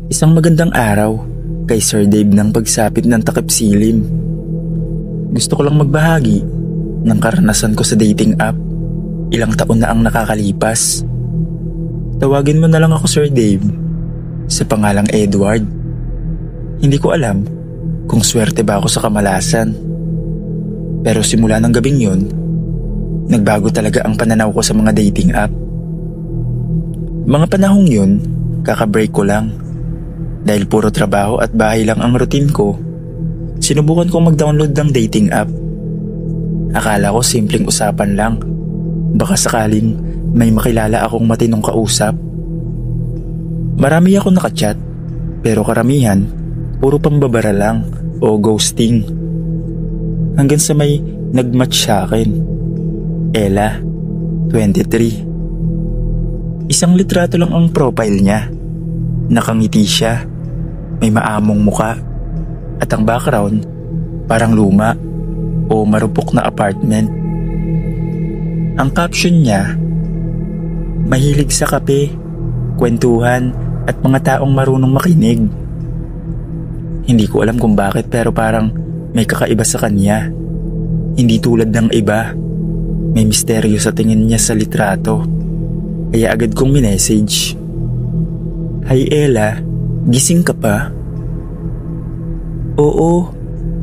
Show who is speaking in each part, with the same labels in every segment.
Speaker 1: Isang magandang araw kay Sir Dave ng pagsapit ng takip silim. Gusto ko lang magbahagi ng karanasan ko sa dating app. Ilang taon na ang nakakalipas. Tawagin mo na lang ako Sir Dave, sa pangalang Edward. Hindi ko alam kung swerte ba ako sa kamalasan. Pero simula ng gabing yun, nagbago talaga ang pananaw ko sa mga dating app. Mga panahong yun, kaka-break ko lang. Dahil puro trabaho at bahay lang ang routine ko, sinubukan kong mag-download ng dating app. Akala ko simpleng usapan lang. Baka sakaling may makilala akong matinong kausap. Marami akong nakachat, pero karamihan, puro pambabara lang o ghosting. Hanggang sa may nag-match sa akin. Ella, 23. Isang litrato lang ang profile niya. Nakangiti siya, may maamong muka, at ang background parang luma o marupok na apartment. Ang caption niya, mahilig sa kape, kwentuhan at mga taong marunong makinig. Hindi ko alam kung bakit pero parang may kakaiba sa kanya. Hindi tulad ng iba, may misteryo sa tingin niya sa litrato. Kaya agad kong minessage. Hi Ella, gising ka pa? Oo,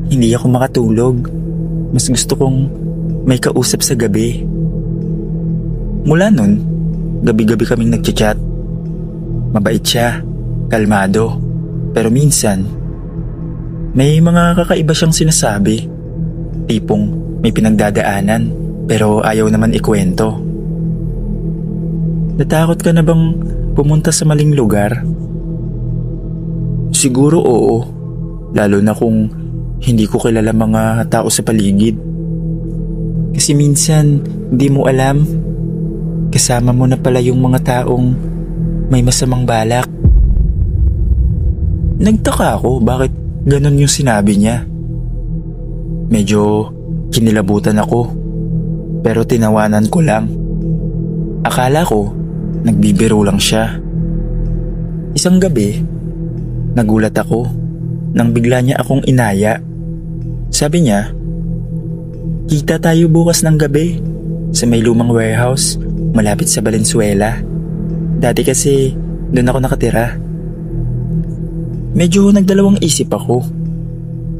Speaker 1: hindi ako makatulog. Mas gusto kong may kausap sa gabi. Mula nun, gabi-gabi kaming nagchat-chat. Mabait siya, kalmado, pero minsan, may mga kakaiba siyang sinasabi. Tipong may pinagdadaanan, pero ayaw naman ikwento. Natakot ka na bang pumunta sa maling lugar? Siguro oo, lalo na kung hindi ko kilala mga tao sa paligid. Kasi minsan, di mo alam, kasama mo na pala yung mga taong may masamang balak. Nagtaka ako bakit ganun yung sinabi niya. Medyo kinilabutan ako, pero tinawanan ko lang. Akala ko, nagbibiro lang siya. Isang gabi, nagulat ako nang bigla niya akong inaya. Sabi niya, kita tayo bukas ng gabi sa may lumang warehouse malapit sa Valenzuela. Dati kasi doon ako nakatira. Medyo nagdalawang isip ako.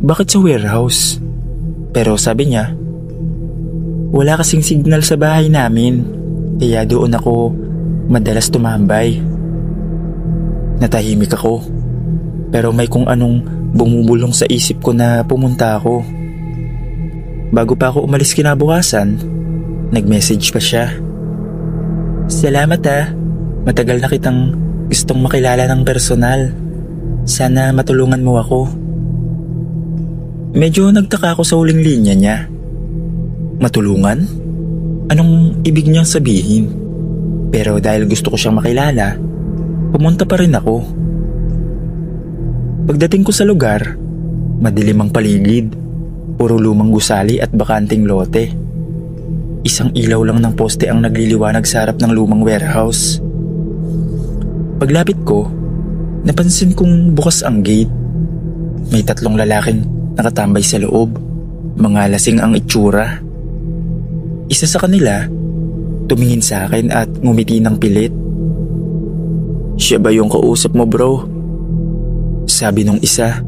Speaker 1: Bakit sa warehouse? Pero sabi niya, wala kasing signal sa bahay namin, kaya doon ako madalas tumambay. Natahimik ako, pero may kung anong bumubulong sa isip ko na pumunta ako. Bago pa ako umalis kinabukasan, nag-message pa siya. Salamat matagal na kitang gustong makilala ng personal. Sana matulungan mo ako. Medyo nagtaka ako sa huling linya niya. Matulungan? Anong ibig niyang sabihin? Pero dahil gusto ko siyang makilala, pumunta pa rin ako. Pagdating ko sa lugar, madilim ang paligid, puro lumang gusali at bakanting lote. Isang ilaw lang ng poste ang nagliliwanag sa harap ng lumang warehouse. Paglapit ko, napansin kong bukas ang gate. May 3 lalaking nakatambay sa loob, mga lasing ang itsura. Isa sa kanila, tumingin sa akin at ngumiti ng pilit. Siya ba yung kausap mo bro? Sabi nung isa.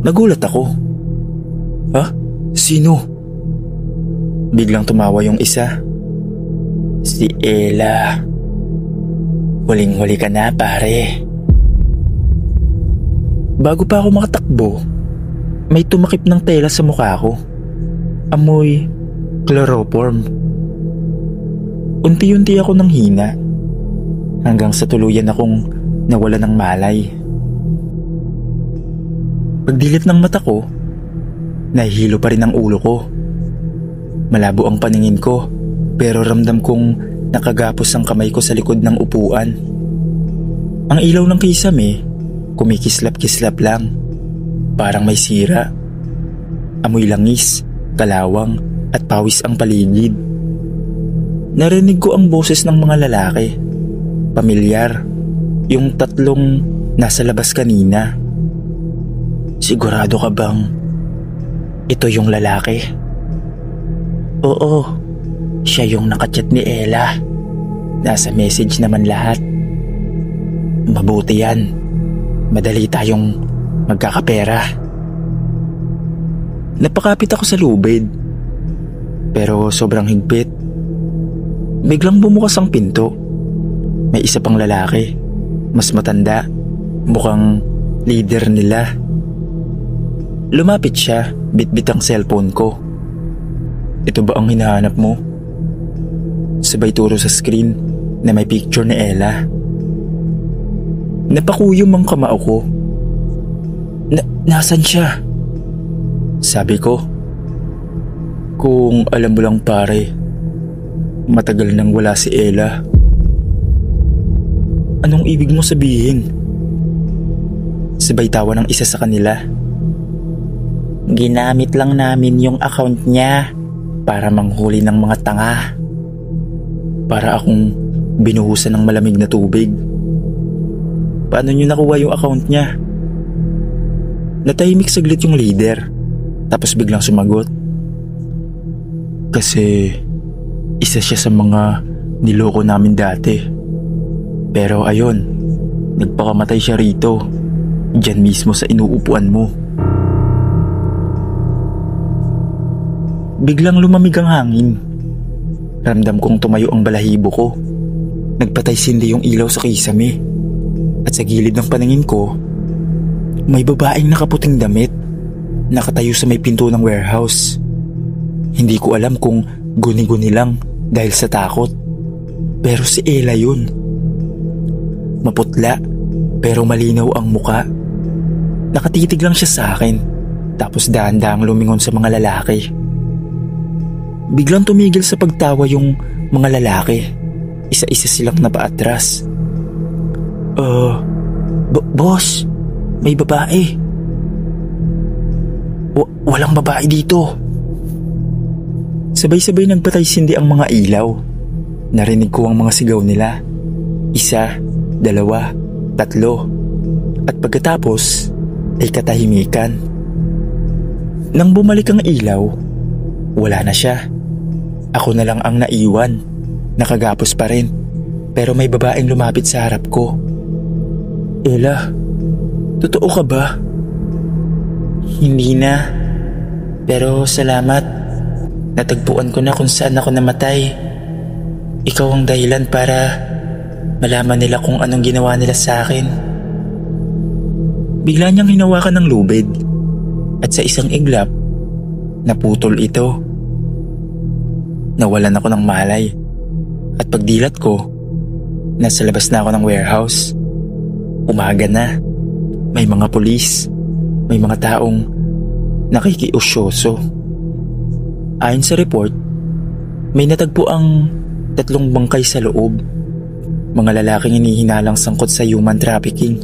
Speaker 1: Nagulat ako. Ha? Sino? Biglang tumawa yung isa. Si Ella. Huling-huli ka na pare. Bago pa ako makatakbo, may tumakip ng tela sa mukha ko. Amoy chloroform. Unti-unti ako nang hina, hanggang sa tuluyan akong nawala ng malay. Pagdilit ng mata ko, nahihilo pa rin ang ulo ko. Malabo ang paningin ko, pero ramdam kong nakagapos ang kamay ko sa likod ng upuan. Ang ilaw ng kisame, kumikislap-kislap lang. Parang may sira. Amoy langis, kalawang at pawis ang paligid. Narinig ko ang boses ng mga lalaki. Pamilyar, yung 3 nasa labas kanina. Sigurado ka bang ito yung lalaki? Oo, siya yung nakachat ni Ella. Nasa message naman lahat. Mabuti yan. Madali tayong magkakapera. Napakapit ako sa lubid. Pero sobrang higpit. Biglang bumukas ang pinto. May isa pang lalaki. Mas matanda. Mukhang leader nila. Lumapit siya, bitbit ang cellphone ko. Ito ba ang hinahanap mo? Sabay turo sa screen na may picture ni Ella. Napakuyom ang kamao ko. Nasaan siya? Sabi ko. Kung alam mo lang pare, matagal nang wala si Ella. Anong ibig mo sabihin? Sabay tawa ng isa sa kanila. Ginamit lang namin yung account niya para manghuli ng mga tanga. Para akong binuhusan ng malamig na tubig. Paano niyo nakuha yung account niya? Natahimik saglit yung leader, tapos biglang sumagot. Kasi isa siya sa mga niloko namin dati. Pero ayun, nagpakamatay siya rito, dyan mismo sa inuupuan mo. Biglang lumamig ang hangin. Ramdam kong tumayo ang balahibo ko. Nagpatay-sindi yung ilaw sa kisame. At sa gilid ng paningin ko, may babaeng nakaputing damit, nakatayo sa may pinto ng warehouse. Hindi ko alam kung guni-guni lang dahil sa takot. Pero si Ella yun. Maputla, pero malinaw ang muka. Nakatitig lang siya sa akin, tapos dahan-dahang lumingon sa mga lalaki. Biglang tumigil sa pagtawa yung mga lalaki. Isa-isa silang napaatras. Boss, may babae. Walang babae dito. Sabay-sabay nagpatay-sindi ang mga ilaw. Narinig ko ang mga sigaw nila. Isa, dalawa, tatlo. At pagkatapos ay katahimikan. Nang bumalik ang ilaw, wala na siya. Ako na lang ang naiwan. Nakagapos pa rin. Pero may babaeng lumapit sa harap ko. Ella, totoo ka ba? Hindi na. Pero salamat. Natagpuan ko na kung saan ako namatay. Ikaw ang dahilan para malaman nila kung anong ginawa nila sa akin. Bigla niyang hinawakan ng lubid. At sa isang iglap, naputol ito. Nawalan ako ng malay. At pagdilat ko, nasa labas na ako ng warehouse. Umaga na. May mga pulis. May mga taong nakikiusyoso. Ayon sa report, may natagpo ang 3 bangkay sa loob. Mga lalaking hinihinalang sangkot sa human trafficking.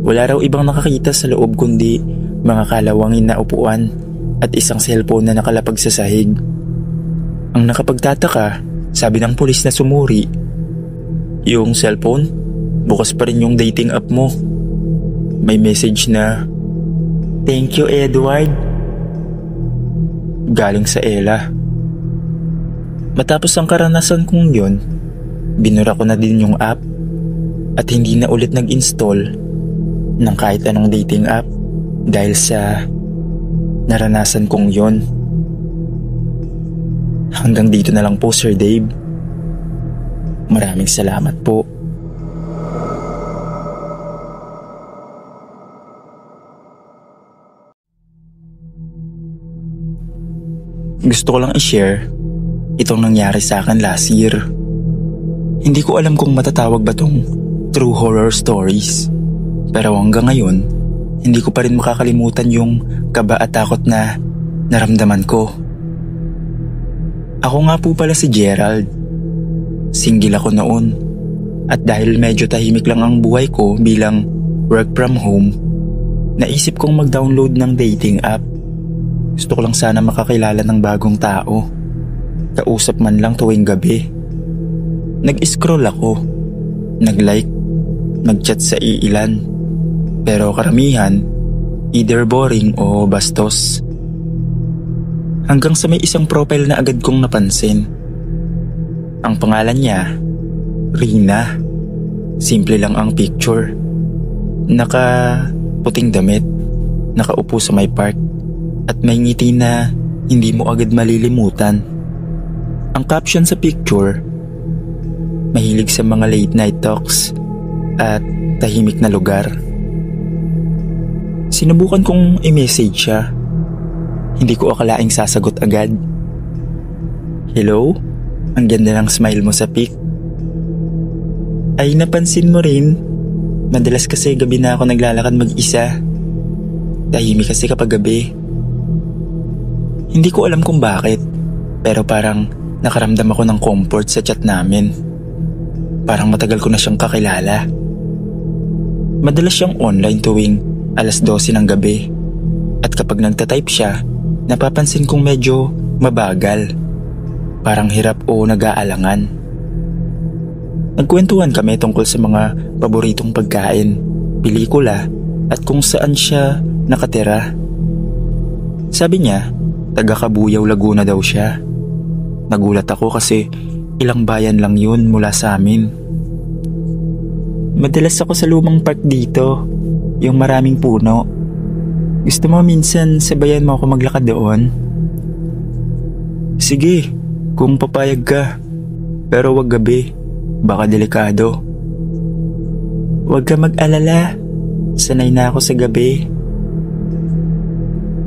Speaker 1: Wala raw ibang nakakita sa loob kundi mga kalawangin na upuan at isang cellphone na nakalapag sa sahig. Ang nakapagtataka, sabi ng pulis na sumuri, yung cellphone, bukas pa rin yung dating app mo. May message na, "Thank you, Edward." Galing sa Ella. Matapos ang karanasan kong yun, binura ko na din yung app at hindi na ulit nag-install ng kahit anong dating app dahil sa naranasan kong yun. Hanggang dito na lang po, Sir Dave. Maraming salamat po. Gusto ko lang i-share itong nangyari sa akin last year. Hindi ko alam kung matatawag ba tong true horror stories. Pero hanggang ngayon, hindi ko pa rin makakalimutan yung kaba at takot na naramdaman ko. Ako nga po pala si Gerald. Single ako noon. At dahil medyo tahimik lang ang buhay ko bilang work from home, naisip kong mag-download ng dating app. Gusto ko lang sana makakilala ng bagong tao. Kausap man lang tuwing gabi. Nag-scroll ako. Nag-like. nagchat sa iilan. Pero karamihan, either boring o bastos. Hanggang sa may isang profile na agad kong napansin. Ang pangalan niya, Rina. Simple lang ang picture. Naka-puting damit, nakaupo sa may park, at may ngiti na hindi mo agad malilimutan. Ang caption sa picture, mahilig sa mga late night talks at tahimik na lugar. Sinubukan kong i-message siya. Hindi ko akalaing sasagot agad. Hello? Ang ganda ng smile mo sa pic. Ay, napansin mo rin, madalas kasi gabi na ako naglalakad mag-isa. Tahimik kasi kapag gabi. Hindi ko alam kung bakit, pero parang nakaramdam ako ng comfort sa chat namin. Parang matagal ko na siyang kakilala. Madalas siyang online tuwing 12:00 ng gabi. At kapag nagtatype siya, napapansin kong medyo mabagal. Parang hirap o nag-aalangan. Nagkwentuhan kami tungkol sa mga paboritong pagkain, pelikula, at kung saan siya nakatira. Sabi niya, taga Cabuyao, Laguna daw siya. Nagulat ako kasi ilang bayan lang yun mula sa amin. Madalas ako sa lumang park dito, yung maraming puno. Gusto mo minsan sabayan mo ako maglakad doon? Sige, kung papayag ka. Pero wag gabi, baka delikado. Wag ka mag-alala, sanay na ako sa gabi.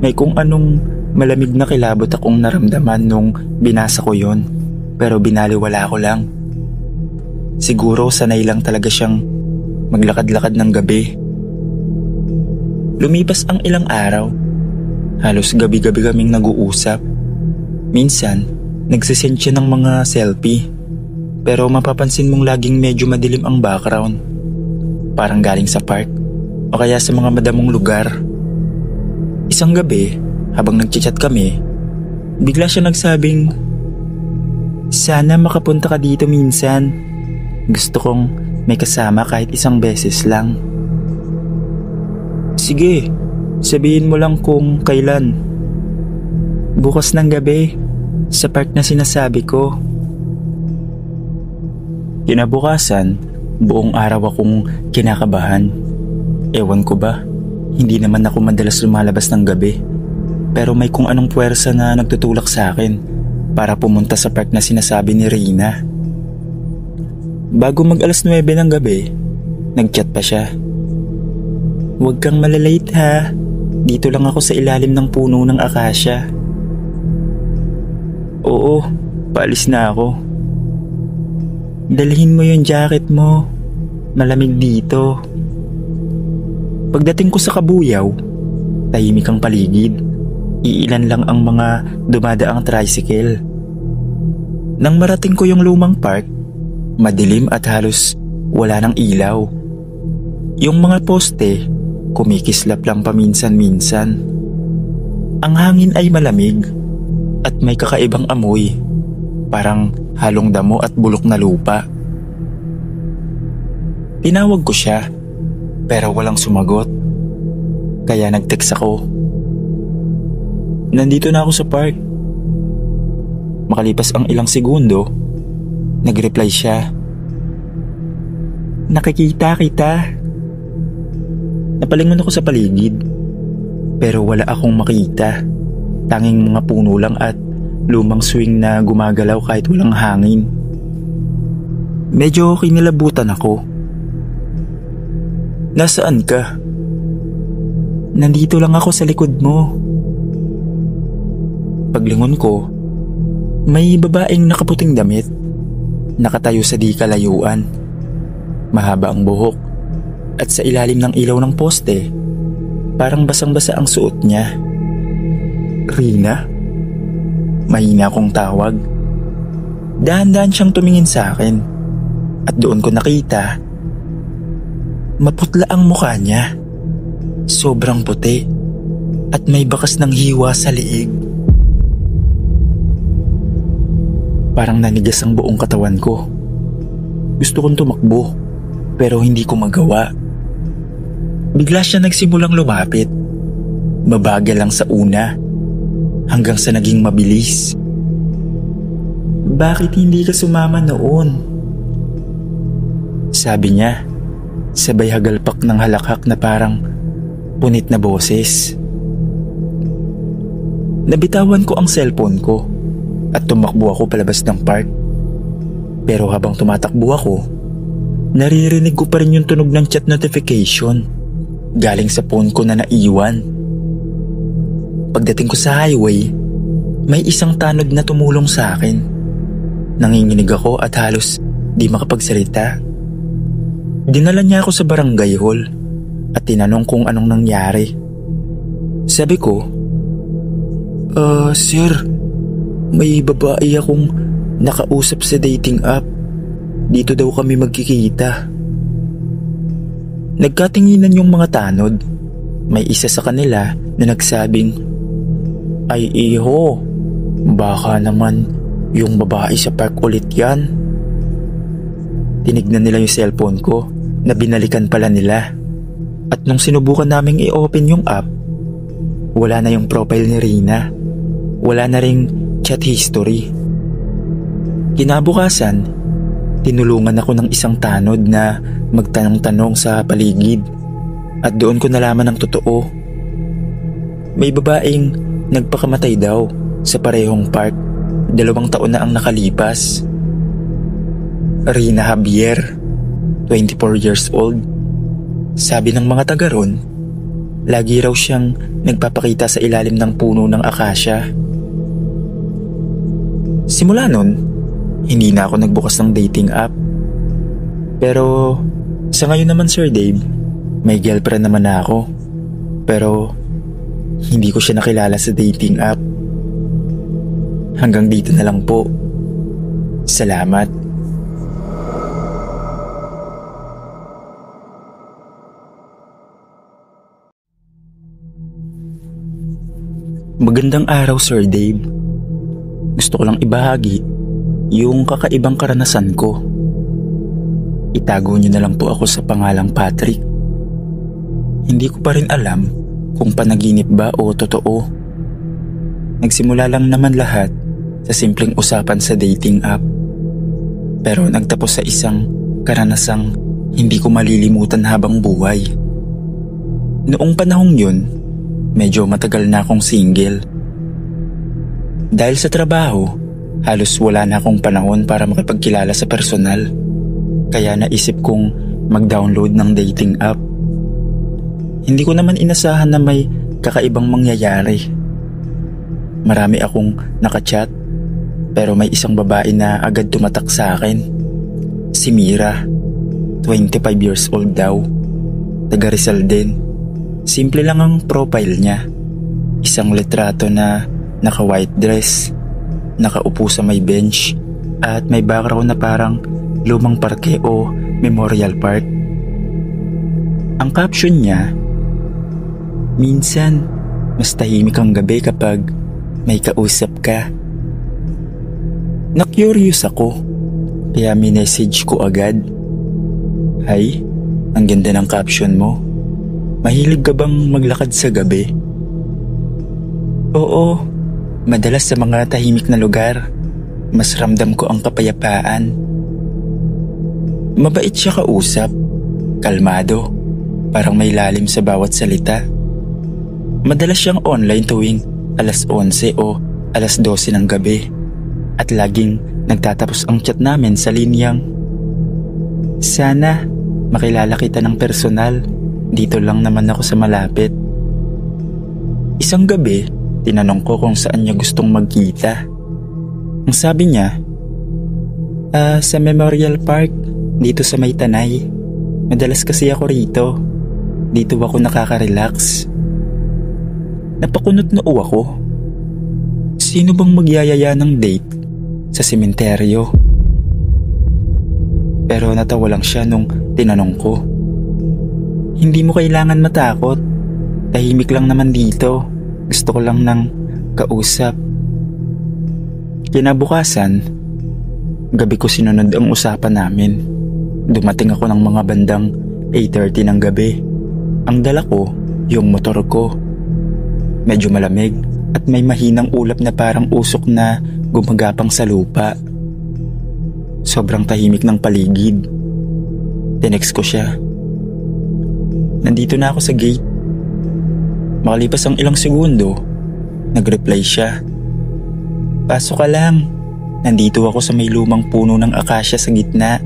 Speaker 1: May kung anong malamig na kilabot akong naramdaman nung binasa ko yon, pero binaliwala ko lang. Siguro sanay lang talaga siyang maglakad-lakad ng gabi. Lumipas ang ilang araw. Halos gabi-gabi kaming nag-uusap. Minsan, nagsisend siya ng mga selfie. Pero mapapansin mong laging medyo madilim ang background. Parang galing sa park o kaya sa mga madamong lugar. Isang gabi, habang nagchat kami, bigla siya nagsabing, sana makapunta ka dito minsan. Gusto kong may kasama kahit isang beses lang. Sige, sabihin mo lang kung kailan. Bukas ng gabi, sa park na sinasabi ko. Kinabukasan, buong araw akong kinakabahan. Ewan ko ba, hindi naman ako madalas lumalabas ng gabi. Pero may kung anong puwersa na nagtutulak sa akin para pumunta sa park na sinasabi ni Rina. Bago mag 9:00 ng gabi, nagchat pa siya. Huwag kang malalate ha, dito lang ako sa ilalim ng puno ng akasya. Oo, paalis na ako. Dalhin mo yung jacket mo, malamig dito. Pagdating ko sa Cabuyao, tahimik ang paligid. Iilan lang ang mga dumadaang tricycle. Nang marating ko yung lumang park, madilim at halos wala ng ilaw. Yung mga poste, kumikislap lang paminsan-minsan. Ang hangin ay malamig at may kakaibang amoy, parang halong damo at bulok na lupa. Tinawag ko siya, pero walang sumagot. Kaya nag-text ako. Nandito na ako sa park. Makalipas ang ilang segundo, nag-reply siya. Nakikita kita. Napalingon ako sa paligid, pero wala akong makita. Tanging mga puno lang at lumang swing na gumagalaw kahit walang hangin. Medyo kinilabutan ako. Nasaan ka? Nandito lang ako sa likod mo. Paglingon ko, may babaeng nakaputing damit, nakatayo sa di kalayuan. Mahaba ang buhok at sa ilalim ng ilaw ng poste, parang basang-basa ang suot niya. Rina? Mahina akong tawag. Dahan-dahan siyang tumingin sa akin at doon ko nakita, maputla ang mukha niya. Sobrang puti at may bakas ng hiwa sa liig. Parang nanigas ang buong katawan ko. Gusto kong tumakbo, pero hindi ko magawa. Bigla siya nagsimulang lumapit. Mabagal lang sa una, hanggang sa naging mabilis. "Bakit hindi ka sumama noon?" sabi niya, sabay hagalpak ng halakhak na parang punit na boses. Nabitawan ko ang cellphone ko at tumakbo ako palabas ng park. Pero habang tumatakbo ako, naririnig ko pa rin yung tunog ng chat notification galing sa phone ko na naiwan. Pagdating ko sa highway, may isang tanod na tumulong sa akin. Nanginginig ako at halos di makapagsalita. Dinala niya ako sa barangay hall at tinanong kung anong nangyari. Sabi ko, Sir, may babae akong nakausap sa dating app. Dito daw kami magkikita." Nagkatinginan yung mga tanod. May isa sa kanila na nagsabing, "Ay iho, baka naman yung babae sa park ulit yan." Tinignan nila yung cellphone ko na binalikan pala nila. At nung sinubukan naming i-open yung app, wala na yung profile ni Rina. Wala na ring chat history. Kinabukasan, tinulungan ako ng isang tanod na magtanong-tanong sa paligid at doon ko nalaman ang totoo. May babaeng nagpakamatay daw sa parehong park. 2 taon na ang nakalipas. Rina Javier, 24 years old. Sabi ng mga taga ron, lagi raw siyang nagpapakita sa ilalim ng puno ng akasya. Simula nun, hindi na ako nagbukas ng dating app. Pero sa ngayon naman, Sir Dave, may girlfriend naman na ako. Pero hindi ko siya nakilala sa dating app. Hanggang dito na lang po. Salamat. Magandang araw, Sir Dave. Gusto ko lang ibahagi yung kakaibang karanasan ko. Itago niyo na lang po ako sa pangalang Patrick. Hindi ko pa rin alam kung panaginip ba o totoo. Nagsimula lang naman lahat sa simpleng usapan sa dating app. Pero nagtapos sa isang karanasang hindi ko malilimutan habang buhay. Noong panahong yun, medyo matagal na akong single. Dahil sa trabaho, halos wala na akong panahon para makipagkilala sa personal. Kaya naisip kong mag-download ng dating app. Hindi ko naman inasahan na may kakaibang mangyayari. Marami akong nakachat, pero may isang babae na agad tumatak sa akin. Si Mira, 25 years old daw. Taga Rizal din. Simple lang ang profile niya. Isang litrato na naka-white dress, nakaupo sa may bench, at may background na parang lumang parke o memorial park. Ang caption niya, "Minsan, mas tahimik ang gabi kapag may kausap ka." Na-curious ako, kaya minessage ko agad. "Hi, ang ganda ng caption mo. Mahilig ka bang maglakad sa gabi?" "Oo, madalas sa mga tahimik na lugar, mas ramdam ko ang kapayapaan." Mabait siya kausap, kalmado, parang may lalim sa bawat salita. Madalas siyang online tuwing 11:00 o 12:00 ng gabi at laging nagtatapos ang chat namin sa linyang, "Sana makilala kita ng personal, dito lang naman ako sa malapit." Isang gabi, tinanong ko kung saan niya gustong magkita. Ang sabi niya, Sa Memorial Park, dito sa may Tanay. Madalas kasi ako rito. Dito ako nakaka-relax." Napakunot noo ako. Sino bang magyayaya ng date sa sementeryo? Pero natawa lang siya nung tinanong ko. "Hindi mo kailangan matakot. Tahimik lang naman dito. Gusto ko lang ng kausap." Kinabukasan, gabi ko sinunod ang usapan namin. Dumating ako ng mga bandang 8:30 ng gabi. Ang dala ko, yung motor ko. Medyo malamig at may mahinang ulap na parang usok na gumagapang sa lupa. Sobrang tahimik ng paligid. Tinext ko siya. Nandito na ako sa gate. Makalipas ang ilang segundo, nag-reply siya. Pasok ka lang. Nandito ako sa may lumang puno ng akasya sa gitna.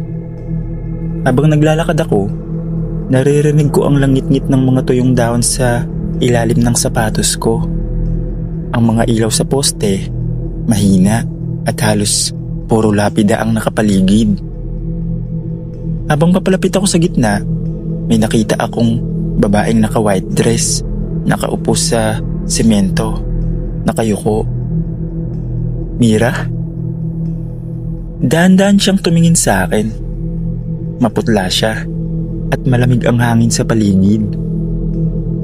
Speaker 1: Habang naglalakad ako, naririnig ko ang langit-ngit ng mga tuyong dahon sa ilalim ng sapatos ko. Ang mga ilaw sa poste, mahina at halos puro lapida ang nakapaligid. Habang papalapit ako sa gitna, may nakita akong babaeng naka-white dress, nakaupo sa semento, nakayuko. Mira? Dahan-dahan siyang tumingin sa akin. Maputla siya at malamig ang hangin sa paligid.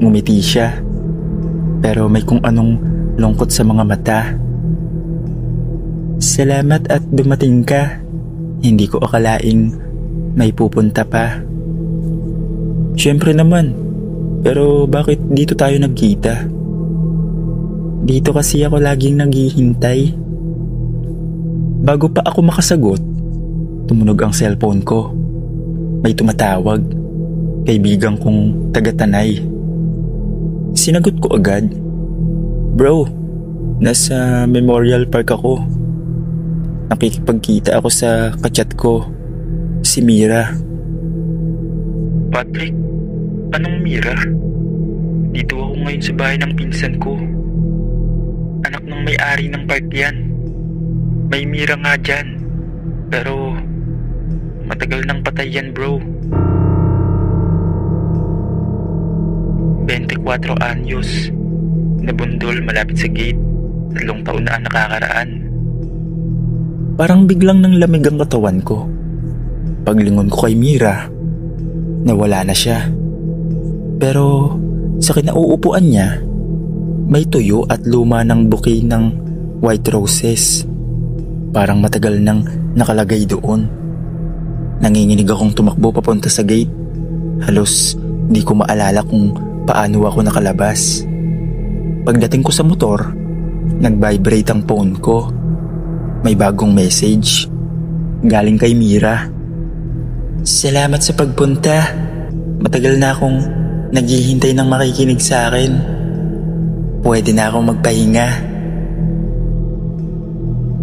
Speaker 1: Ngumiti siya, pero may kung anong lungkot sa mga mata. Salamat at dumating ka. Hindi ko akalaing may pupunta pa. Siyempre naman, pero bakit dito tayo nagkita? Dito kasi ako laging naghihintay. Bago pa ako makasagot, tumunog ang cellphone ko. May tumatawag, kaibigan kong taga-Tanay. Sinagot ko agad. Bro, nasa Memorial Park ako. Nakikipagkita ako sa kachat ko, si Mira. Patrick, anong Mira? Dito ako ngayon sa bahay ng pinsan ko. Anak ng may-ari ng park yan. May Mira nga dyan. Pero matagal nang patay yan, bro. 24 anyos. Nabundol malapit sa gate. 3 taon na ang nakakaraan. Parang biglang nang lamig ang katawan ko. Paglingon ko kay Mira, nawala na siya. Pero sa kinauupuan niya, may tuyo at luma ng bouquet ng white roses. Parang matagal nang nakalagay doon. Nanginginig akong tumakbo papunta sa gate. Halos di ko maalala kung paano ako nakalabas. Pagdating ko sa motor, nag-vibrate ang phone ko. May bagong message. Galing kay Mira. Salamat sa pagpunta. Matagal na akong naghihintay ng makikinig sa akin. Pwede na akong magpahinga.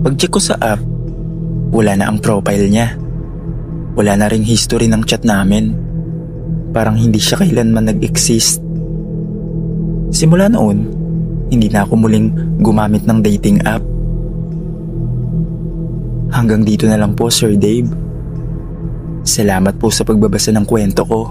Speaker 1: Pag-check ko sa app, wala na ang profile niya. Wala na ring history ng chat namin. Parang hindi siya kailanman nag-exist. Simula noon, hindi na ako muling gumamit ng dating app. Hanggang dito na lang po, Sir Dave. Salamat po sa pagbabasa ng kwento ko.